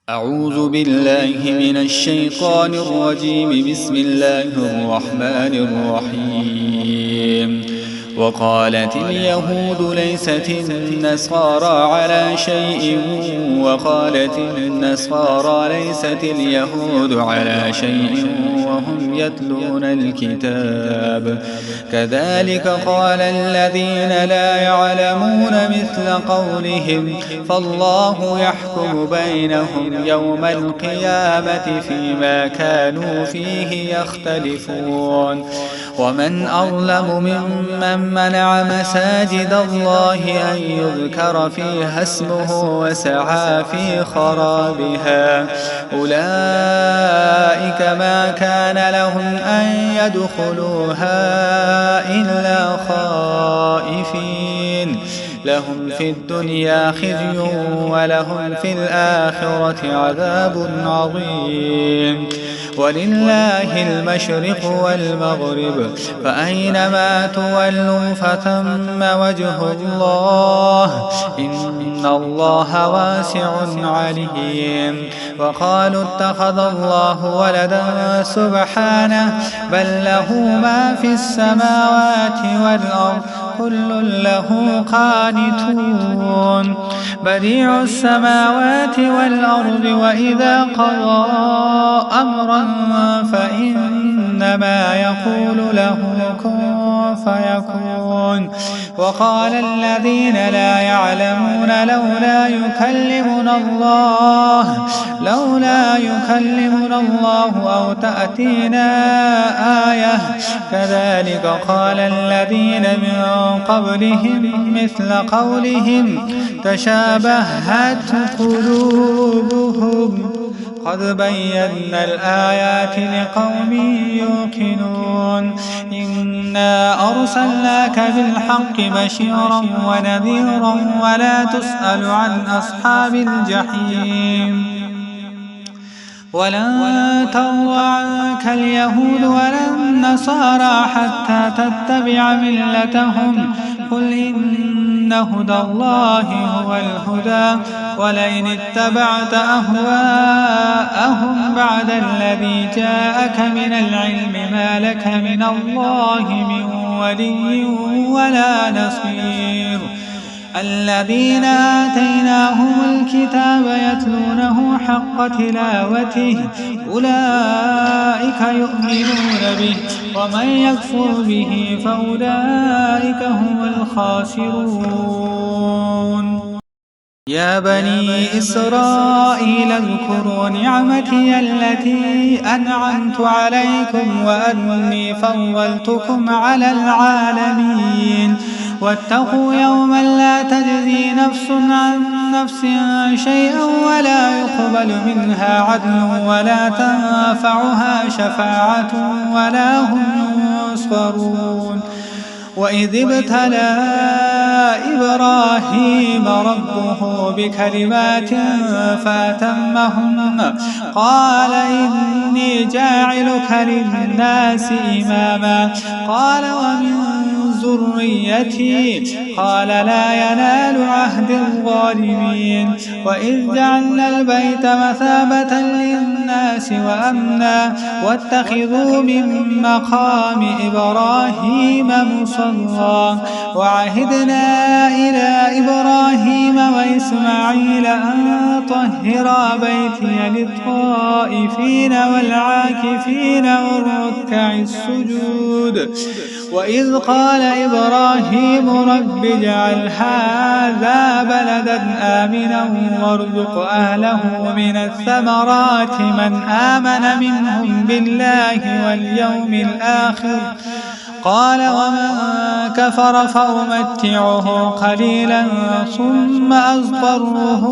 أعوذ بالله من الشيطان الرجيم. بسم الله الرحمن الرحيم. وقالت اليهود ليست النصارى على شيء وقالت النصارى ليست اليهود على شيء وهم يتلون الكتاب كذلك قال الذين لا يعلمون مثل قولهم فالله يحكم بينهم يوم القيامة فيما كانوا فيه يختلفون. ومن أظلم ممن منع مساجد الله أن يذكر فيها اسمه وسعى في خرابها أولئك ما كان لهم أن يدخلوها إلا خائفين لهم في الدنيا خزي ولهم في الآخرة عذاب عظيم. ولله المشرق والمغرب فأينما تولوا فثم وجه الله إن الله واسع عليم. وقالوا اتخذ الله ولدا سبحانه بل له ما في السماوات والأرض كل له قانتون بديع السماوات والأرض وإذا قضى أمرا فإنما يقول له كن فيكون. وقال الذين لا يعلمون لولا يكلمنا الله أو تأتينا آية كذلك قال الذين من قبلهم مثل قولهم تشابهت قلوبهم قد بينا الآيات لقوم يوقنون. إنا أرسلناك بالحق بشيرا ونذيرا ولا تسأل عن أصحاب الجحيم. ولن ترضى عنك اليهود ولا النصارى حتى تتبع ملتهم قل إن هدى الله هو الهدى ولئن اتبعت أهواءهم بعد الذي جاءك من العلم ما لك من الله من ولي ولا نصير. الذين آتيناهم الكتاب يتلونه حق تلاوته أولئك يؤمنون به ومن يكفر به فأولئك هم الخاسرون. يا بني إسرائيل اذكروا نعمتي التي أنعمت عليكم وأني فضلتكم على العالمين. واتقوا يوما لا تجزي نفس عن نفس شيئا ولا يقبل منها عدل ولا تنفعها شفاعة ولا هم ينصرون. وإذ ابتلى إبراهيم ربه بكلمات فأتمهن قال إني جاعلك للناس إماما قال ومن ذريتي قال لا ينال عهد الظالمين. وإذ جعلنا البيت مثابة للناس وأمنا واتخذوا من مقام إبراهيم مصلى وعهدنا إلى إبراهيم وإسماعيل أن طهرا بيتي للطائفين والعاكفين والركع السجود. وإذ قال إبراهيم رب اجعل هذا بلدا آمنا وارزق أهله من الثمرات من آمن منهم بالله واليوم الآخر قال ومن كفر فأمتعه قليلا ثم أضطره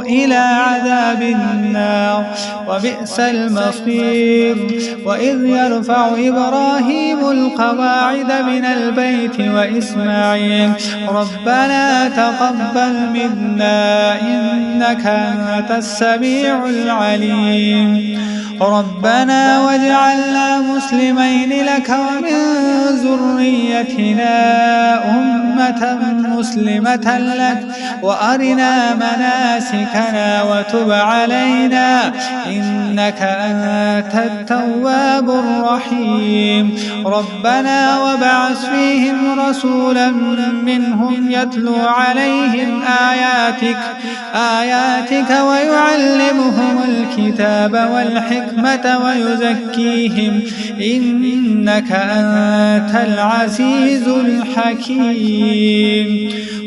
إلى عذاب النار وبئس المصير. وإذ يرفع إبراهيم القواعد من البيت وإسماعيل ربنا تقبل منا إنك أنت السميع العليم. ربنا واجعلنا مسلمين لك ومن ذريتنا أمة مسلمة لك وأرنا مناسكنا وتب علينا إنك أنت التواب الرحيم ربنا وابعث فيهم رسولا منهم يتلو عليهم آياتك ويعلمهم الكتاب والحكمة ويزكيهم إنك أنت العزيز الحكيم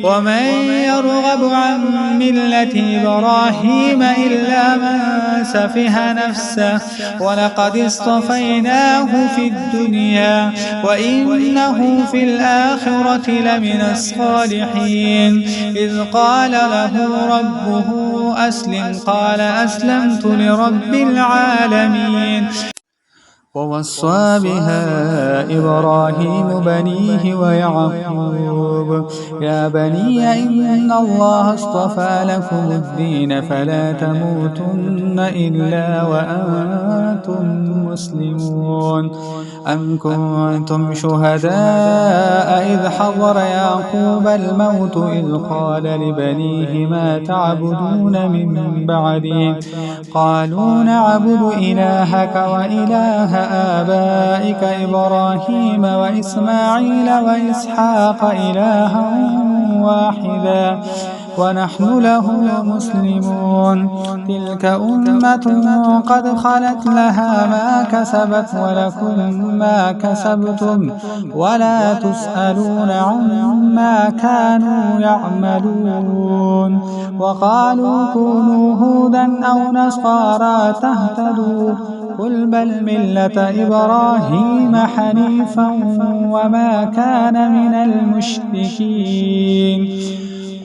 ومن يرغب عن ملة إبراهيم إلا من سفه نفسه ولقد اصطفيناه في الدنيا وإنه في الآخرة لمن الصالحين إذ قال له ربه أسلم قال أسلمت لرب العالمين ووصى بها إبراهيم بنيه ويعقوب يا بني إن الله اصطفى لكم الدين فلا تموتن إلا وأنتم مسلمون أم كنتم شهداء إذ حضر يعقوب الموت إذ قال لبنيه ما تعبدون من بعدي قالوا نعبد إلهك وإله آبائك إبراهيم وإسماعيل وإسحاق إلها واحدا ونحن له مسلمون تلك أمة قد خلت لها ما كسبت ولكم ما كسبتم ولا تسألون عما كانوا يعملون وقالوا كونوا هودا أو نصارى تهتدوا قل بل ملة إبراهيم حنيفا وما كان من المشركين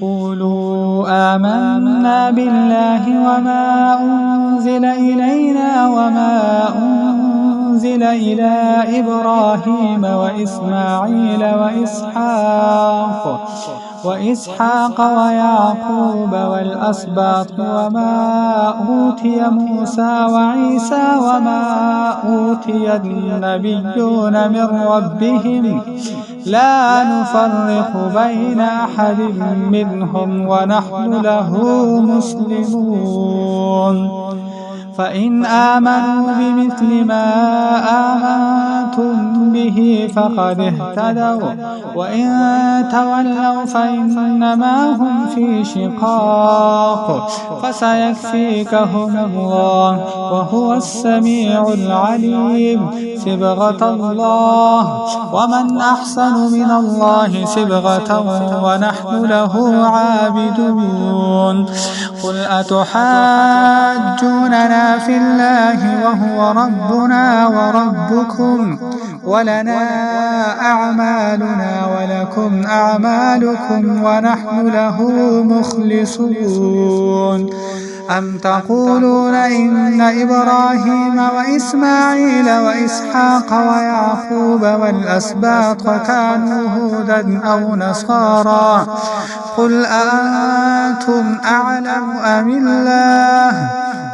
قولوا آمنا بالله وما أنزل إلينا وما أنزل إلى إبراهيم وإسماعيل وإسحاق ويعقوب والأسباط وما أوتي موسى وعيسى وما أوتي النبيون من ربهم لا نفرق بين أحد منهم ونحن له مسلمون فإن آمنوا بمثل ما آمنتم به فقد اهتدوا وإن تولوا فإنما هم في شقاق فسيكفيكهم الله وهو السميع العليم صبغة الله ومن أحسن من الله صبغة ونحن له عابدون قل أتحاجوننا في الله وهو ربنا وربكم ولنا أعمالنا ولكم أعمالكم ونحن له مخلصون أم تقولون إن إبراهيم وإسماعيل وإسحاق ويعقوب والأسباط كانوا هودا أو نصارى قل أأنتم أعلم أم الله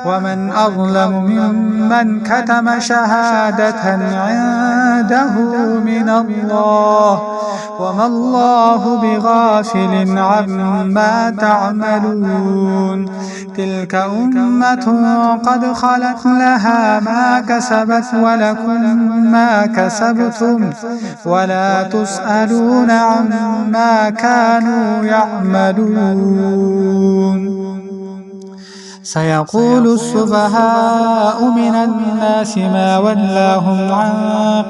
ومن أظلم ممن كتم شهادة عنده من الله وما الله بغافل عما تعملون تلك أمة قد خلت لها ما كسبت ولكم ما كسبتم ولا تسألون عما كانوا يعملون سيقول السفهاء من الناس ما ولاهم عن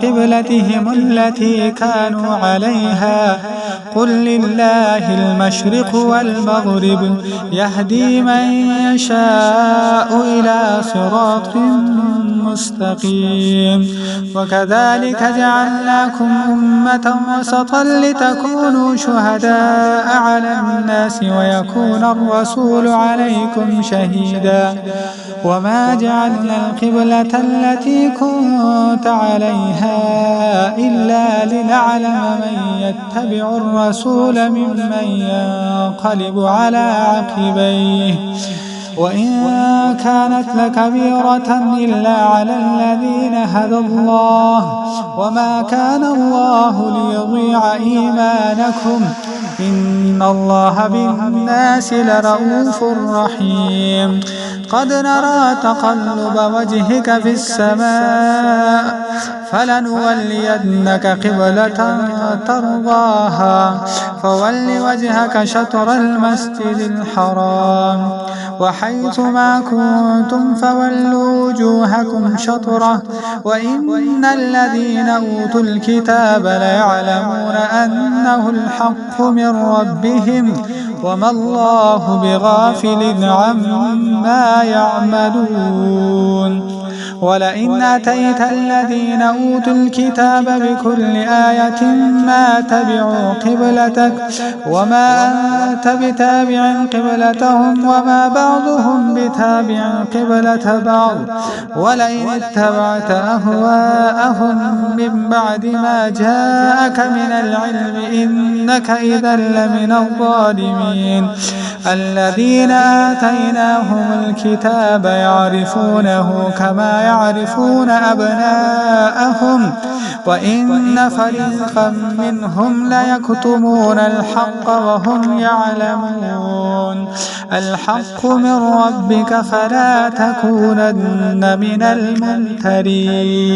قبلتهم التي كانوا عليها قل لله المشرق والمغرب يهدي من يشاء إلى صراط مستقيم وكذلك جعلناكم أمة وسطا لتكونوا شهداء على الناس ويكون الرسول عليكم شهيدا وما جعلنا القبلة التي كنت عليها إلا لنعلم من يتبع الرسول ممن ينقلب على عقبيه وإن كانت لكبيرة إلا على الذين هدى الله وما كان الله ليضيع إيمانكم إن الله بالناس لرؤوف رحيم قد نرى تقلب وجهك في السماء فلنولينك قبلة ترضاها فول وجهك شطر المسجد الحرام وحيث ما كنتم فولوا وجوهكم شطره وإن الذين أوتوا الكتاب ليعلمون أنه الحق من ربهم وما الله بغافل عما يعملون ولئن أتيت الذين أوتوا الكتاب بكل آية ما تبعوا قبلتك وما أنت بتابع قبلتهم وما بعضهم بتابع قبلة بعض ولئن اتبعت أهواءهم من بعد ما جاءك من العلم إنك إذا لمن الظالمين الذين آتيناهم الكتاب يعرفونه كما يعرفون أبناءهم وإن فريقا منهم ليكتمون الحق وهم يعلمون الحق من ربك فلا تكونن من الممترين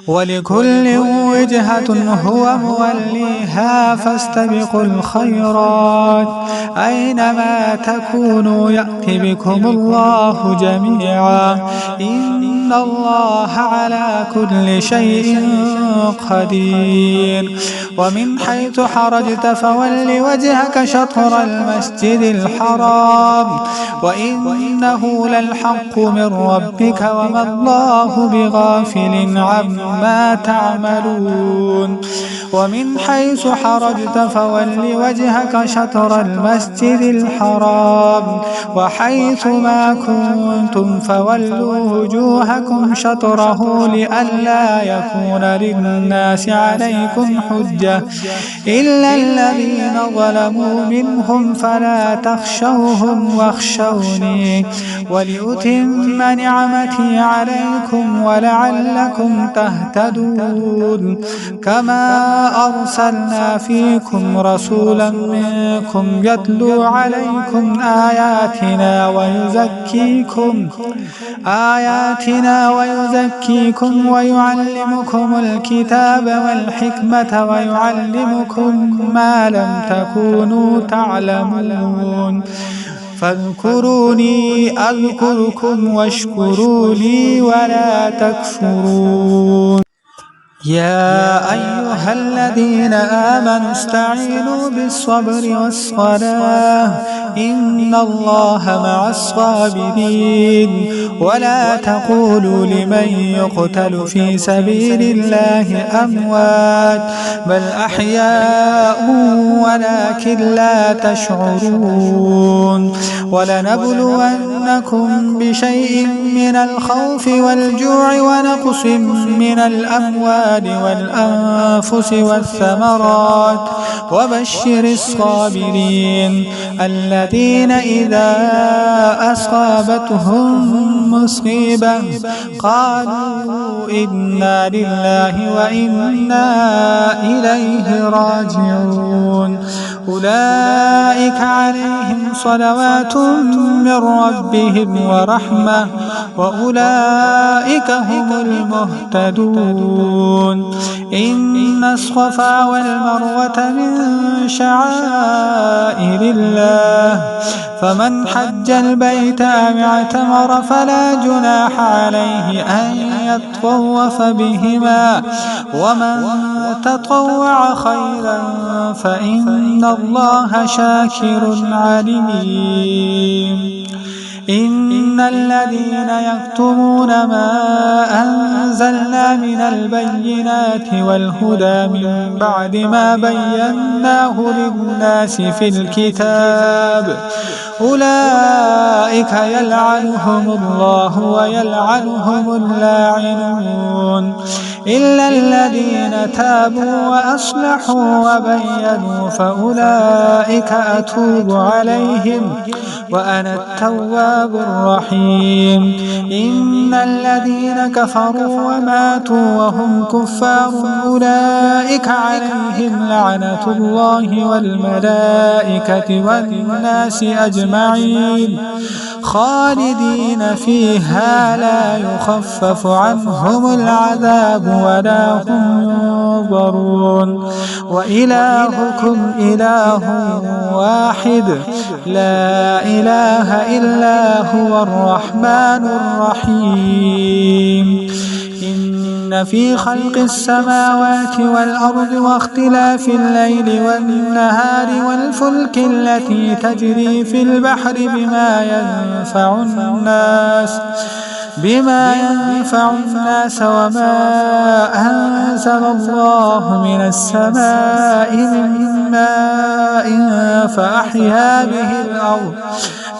ولكل وجهة هو موليها فاستبقوا الخيرات أينما تكونوا يأتي بكم الله جميعا إن الله على كل شيء قدير ومن حيث خرجت فول وجهك شطر المسجد الحرام وإنه للحق من ربك وما الله بغافل عما تعملون ومن حيث خرجت فول وجهك شطر المسجد الحرام وحيث ما كنتم فولوا وجوهكم شطره لئلا يكون للناس عليكم حجة إلا الذين ظلموا منهم فلا تخشوهم واخشوني ولأتم نعمتي عليكم ولعلكم تهتدون كما أرسلنا فيكم رسولا منكم يتلو عليكم آياتنا ويزكيكم ويعلمكم الكتاب والحكمة ويعلمكم ما لم تكونوا تعلمون فاذكروني أذكركم واشكروا لي ولا تكفرون يا أيها الذين آمنوا استعينوا بالصبر والصلاة إن الله مع الصابرين ولا تقولوا لمن يقتل في سبيل الله أموات بل أحياء ولكن لا تشعرون ولنبلونكم بشيء من الخوف والجوع ونقص من الأموال والأنفس والثمرات وبشر الصابرين الذين إذا أصابتهم مصيبة قالوا إنا لله وإنا إليه راجعون أولئك عليهم صلوات من ربهم ورحمة وأولئك هم المهتدون إن الصفا والمروة من شعائر الله فمن حج البيت أو اعتمر فلا جناح عليه أن يطوف بهما ومن تطوع خيرا فإن الله شاكر عليم إن الذين يكتمون ما أنزلنا من البينات والهدى من بعد ما بيناه للناس في الكتاب أولئك يلعنهم الله ويلعنهم اللاعنون إلا الذين تابوا وأصلحوا وبينوا فأولئك أتوب عليهم وأنا التواب الرحيم. إن الذين كفروا وماتوا وهم كفار أولئك عليهم لعنة الله والملائكة والناس أجمعين خالدين فيها لا يخفف عنهم العذاب ولا هم ينظرون. وإلهكم إله واحد لا إله إلا هو الرحمن الرحيم. إن في خلق السماوات والأرض واختلاف الليل والنهار والفلك التي تجري في البحر بما ينفع الناس وما أنزل الله من السماء من ماء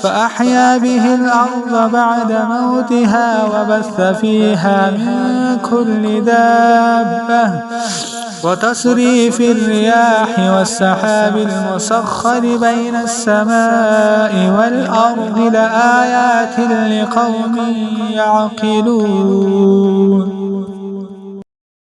فأحيا به الأرض بعد موتها وبث فيها من كل دابة وتصريف الرياح والسحاب المسخر بين السماء والأرض لآيات لقوم يعقلون.